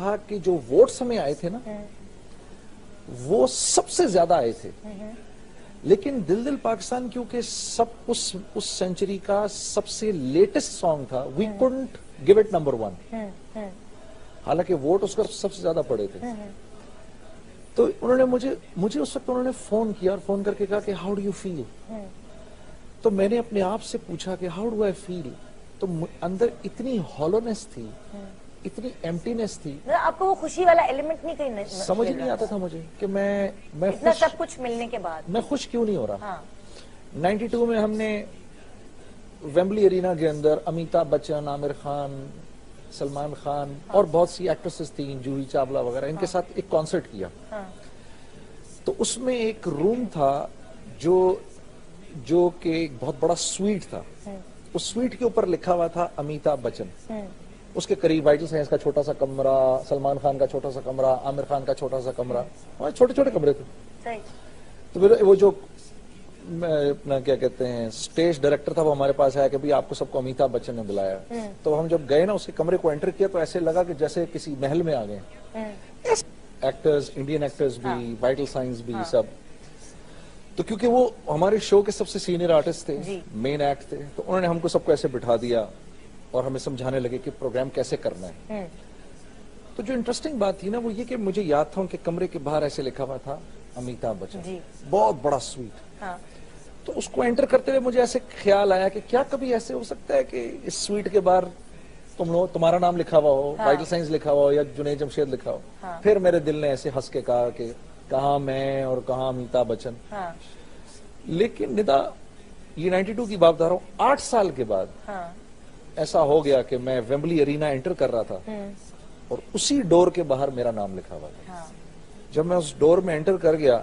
کہا کہ جو ووٹس ہمیں آئے تھے نا وہ سب سے زیادہ آئے تھے، لیکن دل دل پاکستان کیونکہ سب اس سینچری کا سب سے لیٹسٹ سانگ تھا، وی couldn't give it number 1، حالانکہ ووٹ اس کا سب سے زیادہ پڑے تھے۔ تو انہوں نے مجھے اس وقت انہوں نے فون کیا اور فون کر کے کہا کہ ہاؤ ڈو یو فیل، تو میں نے اپنے آپ سے پوچھا کہ ہاؤ ڈو آئی فیل، تو اندر اتنی ہالونیس تھی، اتنی ایمٹینس تھی، آپ کو وہ خوشی والا ایلیمنٹ نہیں کہیں سمجھ نہیں آتا تھا مجھے کہ میں اتنا سب کچھ ملنے کے بعد میں خوش کیوں نہیں ہو رہا۔ 92 میں ہم نے ویمبلی ارینا کے اندر امیتابھ بچن، عامر خان، سلمان خان اور بہت سی ایکٹریسز تھیں، جوہی چاولہ وغیرہ، ان کے ساتھ ایک کانسرٹ کیا۔ تو اس میں ایک روم تھا جو کہ ایک بہت بڑا سویٹ تھا، اس سویٹ کے اوپر لکھا ہوا تھا امیتابھ بچن، اس کے قریب وائٹل سائنس کا چھوٹا سا کمرہ، سلمان خان کا چھوٹا سا کمرہ، عامر خان کا چھوٹا سا کمرہ، چھوٹے چھوٹے کمرے تھے۔ تو وہ جو اپنا کیا کہتے ہیں اسٹیج ڈائریکٹر تھا وہ ہمارے پاس آیا کہ بھئی آپ کو سب کو امیتابھ بچن نے بلایا۔ تو ہم جب گئے نا اس کے کمرے کو انٹر کیا تو ایسے لگا کہ جیسے کسی محل میں آ گئے، ایکٹرز، انڈین ایکٹرز بھی، وائٹل سائنس بھی، سب۔ تو کیونکہ وہ ہمارے شو کے سب سے سینئر آرٹسٹ تھے، مین ایکٹ تھے، تو انہوں نے ہم کو سب کو ایسے بٹھا دیا اور ہمیں سمجھانے لگے کہ پروگرام کیسے کرنا ہے۔ تو جو انٹرسٹنگ بات تھی نا وہ یہ کہ مجھے یاد تھا ان کے کمرے کے باہر ایسے لکھا ہوا تھا امیتابھ بچن، بہت بڑا سویٹ۔ تو اس کو انٹر کرتے ہوئے مجھے ایسے خیال آیا کہ کیا کبھی ایسے ہو سکتا ہے کہ اس سویٹ کے باہر تمہارا نام لکھا ہوا ہو، وائٹل سائنس لکھا ہوا ہو یا جنید جمشید لکھا ہو۔ پھر میرے دل نے ایسے ہنس کے کہا کہ کہاں میں اور کہاں امیتابھ بچن۔ لیکن ندا یہ 92 کی بات بتا رہا ہوں، 8 سال کے بعد ایسا ہو گیا کہ میں ویمبلی ارینا انٹر کر رہا تھا اور اسی ڈور کے باہر میرا نام لکھا ہوا تھا۔ جب میں اس ڈور میں انٹر کر گیا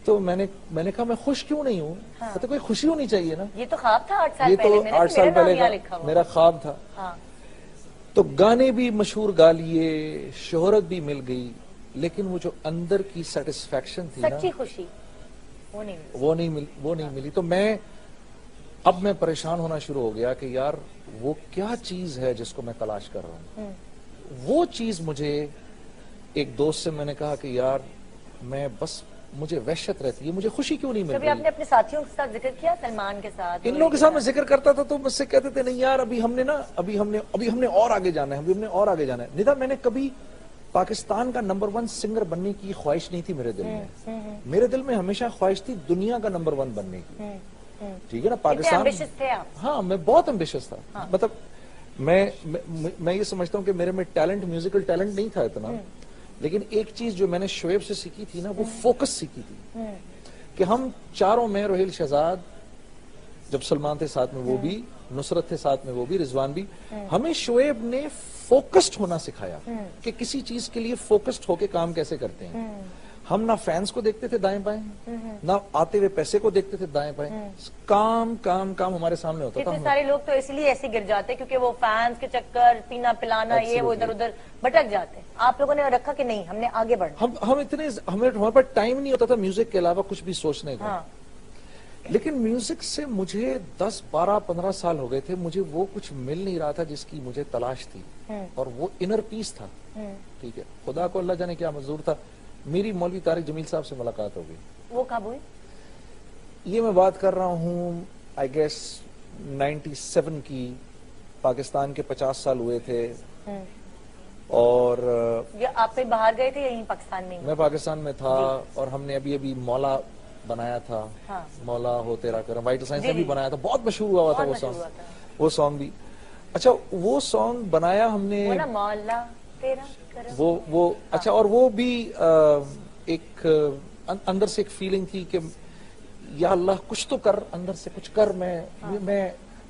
تو میں نے کہا میں خوش کیوں نہیں ہوں، تو کوئی خوشی ہونی چاہیے نا، یہ تو خواب تھا 8 سال یہ پہلے، تو 8 سال پہلے کا میرا خواب تھا۔ تو گانے بھی مشہور گا لیے، شہرت بھی مل گئی، لیکن وہ جو اندر کی سیٹسفیکشن تھی نا، سچی خوشی وہ نہیں ملی۔ تو اب میں پریشان ہونا شروع ہو گیا کہ یار وہ کیا چیز ہے جس کو میں تلاش کر رہا ہوں۔ وہ چیز مجھے ایک دوست سے میں نے کہا کہ یار میں بس مجھے وحشت رہتی ہے، مجھے خوشی کیوں نہیں مل رہی۔ کبھی آپ نے اپنے ساتھیوں کے ساتھ ذکر کیا، سلمان کے ساتھ، ان لوگوں کے ساتھ میں ذکر کرتا تھا تو مجھ سے کہتے تھے نہیں یار ابھی ہم نے اور آگے جانا ہے، ابھی ہم نے اور آگے جانا ہے۔ ندا میں نے کبھی پاکستان کا نمبر 1 سنگر بننے کی خواہش نہیں تھی میرے دل میں، میرے دل میں ہمیشہ خواہش تھی دنیا کا نمبر 1 بننے کی، ٹھیک ہے نا۔ پاکستان، ہاں میں بہت ایمبیشس تھا، مطلب میں یہ سمجھتا ہوں کہ میرے میں ٹیلنٹ، میوزیکل ٹیلنٹ نہیں تھا اتنا، لیکن ایک چیز جو میں نے شعیب سے سیکھی تھی نا وہ فوکس سیکھی تھی کہ ہم چاروں میں، روہیل شہزاد، جب سلمان تھے ساتھ میں وہ بھی، نصرت تھے ساتھ میں وہ بھی، رضوان بھی، ہمیں شعیب نے فوکسڈ ہونا سکھایا کہ کسی چیز کے لیے فوکسڈ ہو کے کام کیسے کرتے ہیں۔ ہم نہ فینس کو دیکھتے تھے دائیں بائیں، نہ آتے ہوئے پیسے کو دیکھتے تھے دائیں بائیں، کام کام کام ہمارے سامنے ہوتا تھا۔ کتنے سارے لوگ تو اس لیے ایسے گر جاتے کیونکہ وہ فینس کے چکر، پینا پلانا، یہ وہ ادھر ادھر بھٹک جاتے ہیں۔ آپ لوگوں نے رکھا کہ نہیں ہم نے آگے بڑھنا، ہمارے پاس ٹائم نہیں ہوتا تھا میوزک کے علاوہ کچھ بھی سوچنے کا۔ لیکن میوزک سے مجھے 10 12 15 سال ہو گئے تھے، مجھے وہ کچھ مل نہیں رہا تھا جس کی مجھے تلاش تھی، اور وہ انر پیس تھا، ٹھیک ہے۔ خدا کو اللہ جانے کیا منظور تھا، میری مولوی طارق جمیل صاحب سے ملاقات ہو گئی۔ وہ کب ہوئی؟ یہ میں بات کر رہا ہوں آئی گیس 97 کی، پاکستان کے 50 سال ہوئے تھے، اور آپ کہیں باہر گئے تھے یا یہیں پاکستان میں؟ میں پاکستان میں تھا، اور ہم نے ابھی مولا بنایا تھا، مولا ہو تیرا کرم، وائٹل سائنس نے بھی بنایا تھا، بہت مشہور ہوا تھا وہ سانگ بھی۔ اچھا وہ سانگ بنایا ہم نے، مولا تیرا کرم، وہ اچھا، اور وہ بھی ایک اندر سے ایک فیلنگ تھی کہ یا اللہ کچھ تو کر، اندر سے کچھ کر،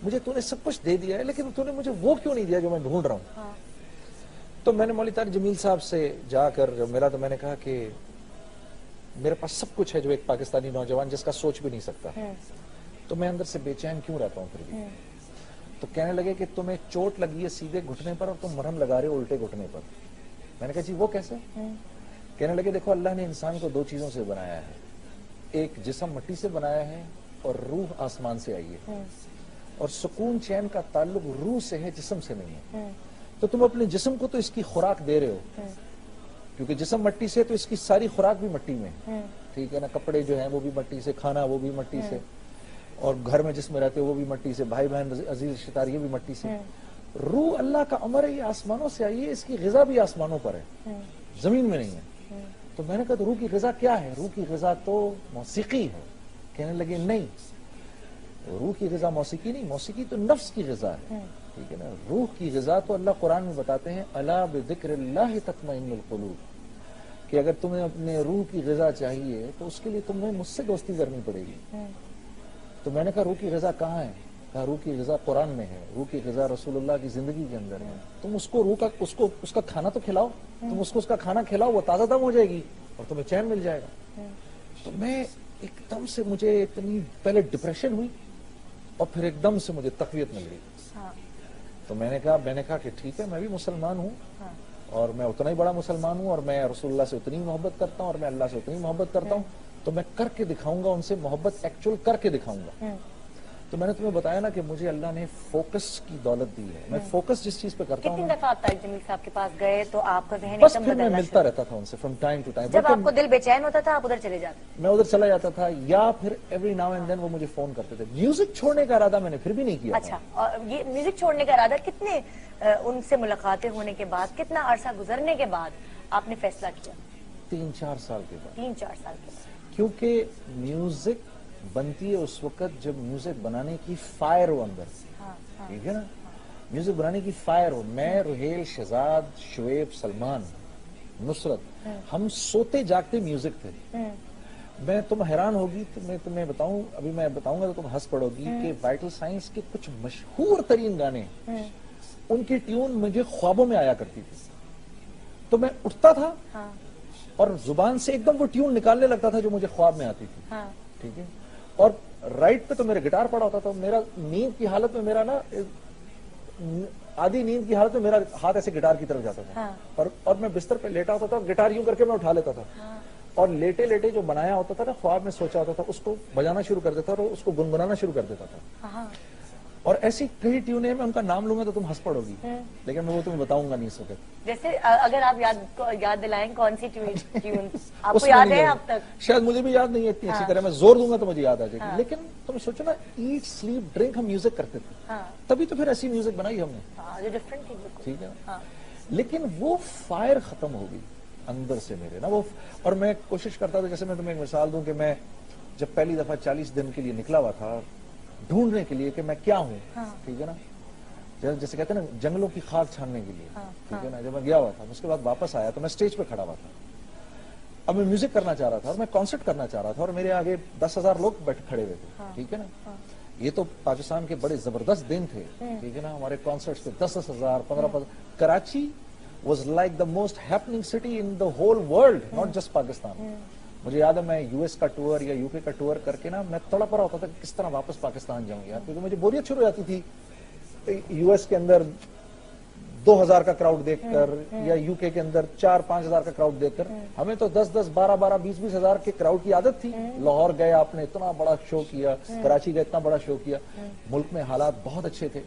مجھے تو نے سب کچھ دے دیا ہے لیکن تو نے مجھے وہ کیوں نہیں دیا جو میں ڈھونڈ رہا ہوں۔ تو میں نے مولوی طارق جمیل صاحب سے جا کر ملا تو میں نے کہا کہ میرے پاس سب کچھ ہے جو ایک پاکستانی نوجوان جس کا سوچ بھی نہیں سکتا، تو میں اندر سے بے چین کیوں رہتا ہوں پھر بھی۔ تو کہنے لگے کہ تمہیں چوٹ لگی ہے سیدھے گھٹنے پر اور تم مرہم لگا رہے ہو الٹے گھٹنے پر۔ میں نے کہا جی وہ کیسے؟ کہنے لگے دیکھو اللہ نے انسان کو 2 چیزوں سے بنایا ہے، ایک جسم مٹی سے بنایا ہے اور روح آسمان سے آئی ہے، اور سکون چین کا تعلق روح سے ہے، جسم سے نہیں ہے۔ تو تم اپنے جسم کو تو اس کی خوراک دے رہے ہو، کیونکہ جسم مٹی سے تو اس کی ساری خوراک بھی مٹی میں، ٹھیک ہے نا، کپڑے جو ہیں وہ بھی مٹی سے، کھانا وہ بھی مٹی سے، اور گھر میں جس میں رہتے ہو وہ بھی مٹی سے، بھائی بہن عزیز رشتہ دار یہ بھی مٹی سے. روح اللہ کا امر ہے، یہ آسمانوں سے آئی ہے، اس کی غذا بھی آسمانوں پر ہے، زمین میں نہیں ہے. تو میں نے کہا تو روح کی غذا کیا ہے؟ روح کی غذا تو موسیقی ہے. کہنے لگے نہیں، روح کی غذا موسیقی نہیں، موسیقی تو نفس کی غذا ہے، ٹھیک ہے نا. روح کی غذا تو اللہ قرآن میں بتاتے ہیں الا بذکر اللہ تطمئن القلوب، کہ اگر تمہیں اپنے روح کی غذا چاہیے تو اس کے لیے تمہیں مجھ سے دوستی کرنی پڑے گی. تو میں نے کہا روح کی غذا کہاں ہے؟ کہا روح کی غذا قرآن میں ہے، روح کی غذا رسول اللہ کی زندگی کے اندر ہے. تم اس کو روح کا اس کا کھانا تو کھلاؤ، تم اس کو اس کا کھانا کھلاؤ، وہ تازہ دم ہو جائے گی اور تمہیں چین مل جائے گا. تو میں ایک دم سے مجھے اتنی پہلے ڈپریشن ہوئی اور پھر ایک دم سے مجھے تقویت مل گئی. تو میں نے کہا کہ ٹھیک ہے، میں بھی مسلمان ہوں اور میں اتنا ہی بڑا مسلمان ہوں اور میں رسول اللہ سے اتنی محبت کرتا ہوں اور میں اللہ سے اتنی محبت کرتا ہوں، تو میں کر کے دکھاؤں گا ان سے محبت، ایکچوئل کر کے دکھاؤں گا. تو میں نے تمہیں بتایا نا کہ مجھے اللہ نے فوکس کی دولت دی ہے. میں فوکس جس چیز پہ کرتا ہوں، کتنی دفعہ آپ طارق جمیل صاحب کے پاس گئے تو آپ کا ذہن بس ایک دم پھر میں بدلنا ملتا رہتا تھا ان سے فرام ٹائم ٹو ٹائم. جب آپ کو دل بے چین ہوتا تھا آپ ادھر چلے جاتے؟ میں ادھر چلا جاتا تھا، یا پھر ایوری ناؤ اینڈ دین وہ مجھے فون کرتے تھے. میوزک چھوڑنے کا ارادہ میں نے پھر بھی نہیں کیا. اچھا، اور یہ میوزک چھوڑنے کا ارادہ کتنے ان سے ملاقاتیں ہونے کے بعد، کتنا عرصہ گزرنے کے بعد آپ نے فیصلہ کیا؟ 3-4 سال کے بعد. 3-4 سال کے بعد. کیونکہ میوزک بنتی ہے اس وقت جب میوزک بنانے کی فائر ہو اندر، ٹھیک ہے نا، میوزک بنانے کی فائر ہو. میں، رحیل، شہزاد، شعیب، سلمان، نصرت، ہم سوتے جاگتے میوزک تھے. تم حیران ہوگی تو میں تمہیں بتاؤں، ابھی میں بتاؤں گا تو تم ہنس پڑو گی کہ وائٹل سائنس کے کچھ مشہور ترین گانے، ان کی ٹیون مجھے خوابوں میں آیا کرتی تھی. تو میں اٹھتا تھا اور زبان سے ایک دم وہ ٹیون نکالنے لگتا تھا جو مجھے خواب میں آتی تھی، ٹھیک ہے. اور رائٹ پہ تو میرے گٹار پڑا ہوتا تھا. میرا نیند کی حالت میں، میرا نا آدھی نیند کی حالت میں میرا ہاتھ ایسے گٹار کی طرف جاتا تھا، اور میں بستر پہ لیٹا ہوتا تھا اور گٹار یوں کر کے میں اٹھا لیتا تھا، اور لیٹے لیٹے جو بنایا ہوتا تھا نا، خواب میں سوچا ہوتا تھا، اس کو بجانا شروع کر دیتا تھا اور اس کو گنگنانا شروع کر دیتا تھا. اور ایسی کئی ٹیونیں، میں ان کا نام لوں گا تو تم ہنس پڑو گی، لیکن میں وہ تمہیں بتاؤں گا نہیں اس وقت. جیسے اگر آپ یاد دلائیں کون سی ٹیون آپ کو یاد ہے اب تک؟ شاید مجھے بھی یاد نہیں ہے اتنی اچھی طرح، میں زور دوں گا تو مجھے یاد آ جائے گی. لیکن تم سوچو نا، ایٹ سلیپ ڈرنک ہم میوزک کرتے تھے، تبھی تو پھر ایسی میوزک بنائی ہم نے، جو ڈفرنٹ تھی، ٹھیک ہے. لیکن وہ فائر ختم ہو گئی اندر سے میرے نا وہ. اور میں کوشش کرتا تھا، جیسے میں تمہیں ایک مثال دوں کہ میں جب پہلی دفعہ 40 دن کے لیے نکلا ہوا تھا ڈھونڈنے کے لیے کہ میں کیا ہوں، ٹھیک ہے نا، جیسے کہتے ہیں نا جنگلوں کی خاک چھاننے کے لیے، ٹھیک ہے نا. جب میں گیا ہوا تھا اس کے بعد واپس آیا تو میں اسٹیج پہ کھڑا ہوا تھا. اب میں میوزک کرنا چاہ رہا تھا اور میں کانسرٹ کرنا چاہ رہا تھا اور میرے آگے 10,000 لوگ کھڑے ہوئے تھے، ٹھیک ہے نا. یہ تو پاکستان کے بڑے زبردست دن تھے، ٹھیک ہے نا. ہمارے کانسرٹس پہ 10,000 15,000. Karachi was like the most happening city in the whole world, not just Pakistan. مجھے یاد ہے میں یو ایس کا ٹور یا یو کے کا ٹور کر کے نا میں تڑپ رہا ہوتا تھا کہ کس طرح واپس پاکستان جاؤں یار، کیونکہ مجھے بوریت شروع ہو جاتی تھی یو ایس کے اندر 2,000 کا کراؤڈ دیکھ کر، یا یو کے اندر 4-5 ہزار کا کراؤڈ دیکھ کر. ہمیں تو 10-10 12-12 20-20 ہزار کے کراؤڈ کی عادت تھی. لاہور گئے آپ نے اتنا بڑا شو کیا، کراچی گئے اتنا بڑا شو کیا. ملک میں حالات بہت اچھے تھے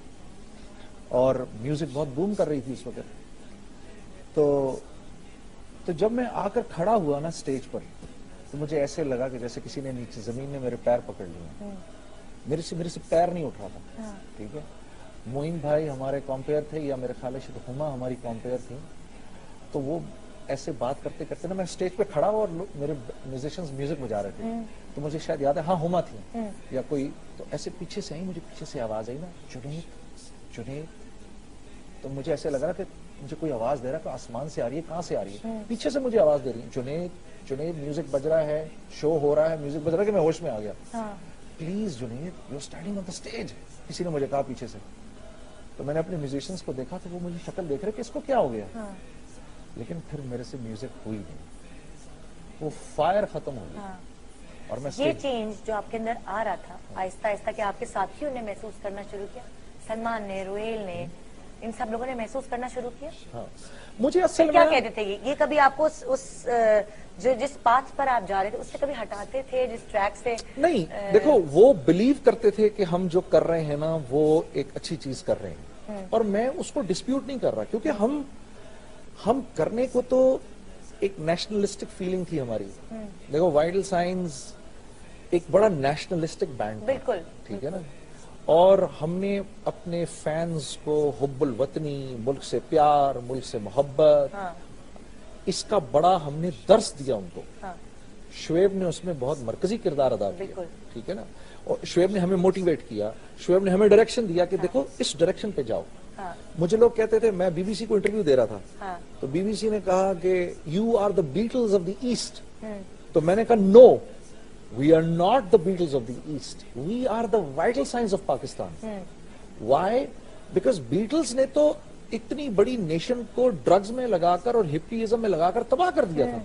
اور میوزک بہت بوم کر رہی تھی اس وقت. تو جب میں آ کر کھڑا ہوا نا اسٹیج پر تو مجھے ایسے لگا کہ جیسے کسی نے نیچے زمین نے میرے پیر پکڑ لیے. میرے سے پیر نہیں اٹھ رہا تھا، ٹھیک ہے. معین بھائی ہمارے کمپیئر تھے، یا میرے خیال ہے ہما ہماری کمپیئر تھی. تو وہ ایسے بات کرتے کرتے نا میں اسٹیج پہ کھڑا ہوا اور میرے میوزیشنز میوزک بجا رہے تھے. تو مجھے شاید یاد ہے، ہاں ہما تھی یا کوئی، تو ایسے پیچھے سے آئی، مجھے پیچھے سے آواز آئی نا، جنید. تو مجھے ایسے لگا کہ مجھے کوئی آواز دے رہا ہے، کہ آسمان سے آ رہی ہے، کہاں سے آ رہی ہے؟ پیچھے سے مجھے آواز دے رہی ہے، جنید میوزک بج رہا ہے، شو ہو رہا ہے، میوزک بج رہا ہے. کہ میں ہوش میں آ گیا. Please Junaid, you are standing on the stage, کسی نے مجھے کہا پیچھے سے. تو میں نے اپنے میوزیشنز کو دیکھا تو وہ مجھے شکل دیکھ رہے کہ اس کو کیا ہو گیا. لیکن پھر میرے سے میوزک ہوئی نہیں، وہ فائر ختم ہو گئی. اور میں یہ چینج جو آپ کے اندر آ رہا تھا آہستہ آہستہ، کہ آپ کے ساتھیوں نے محسوس کرنا شروع کیا، سلمان نے، رویل نے، ان سب لوگوں نے محسوس کرنا شروع کیا. مجھے اصل کیا کہتے تھے یہ کبھی آپ کو اس جس پاتھ پر آپ جا رہے تھے اس سے کبھی ہٹاتے تھے، جس ٹریک سے؟ نہیں، دیکھو وہ بلیو کرتے تھے کہ ہم جو کر رہے ہیں نا وہ ایک اچھی چیز کر رہے ہیں، اور میں اس کو ڈسپیوٹ نہیں کر رہا کیونکہ ہم کرنے کو تو ایک نیشنلسٹک فیلنگ تھی ہماری. دیکھو وائٹل سائنز ایک بڑا نیشنلسٹک بینڈ بالکل ٹھیک ہے نا, اور ہم نے اپنے فینز کو حب الوطنی, ملک سے پیار, ملک سے محبت, اس کا بڑا ہم نے درس دیا ان کو. شعیب نے اس میں بہت مرکزی کردار ادا کیا ٹھیک ہے نا, اور شعیب نے ہمیں موٹیویٹ کیا, شعیب نے ہمیں ڈائریکشن دیا کہ دیکھو اس ڈائریکشن پہ جاؤ. مجھے لوگ کہتے تھے, میں بی بی سی کو انٹرویو دے رہا تھا تو بی بی سی نے کہا کہ you are the Beatles of the east, تو میں نے کہا no, we are not the Beatles of the east, we are the Vital Signs of Pakistan. Why? Because Beatles نے تو اتنی بڑی نیشن کو ڈرگز میں لگا کر اور ہپیزم میں لگا کر تباہ کر دیا تھا.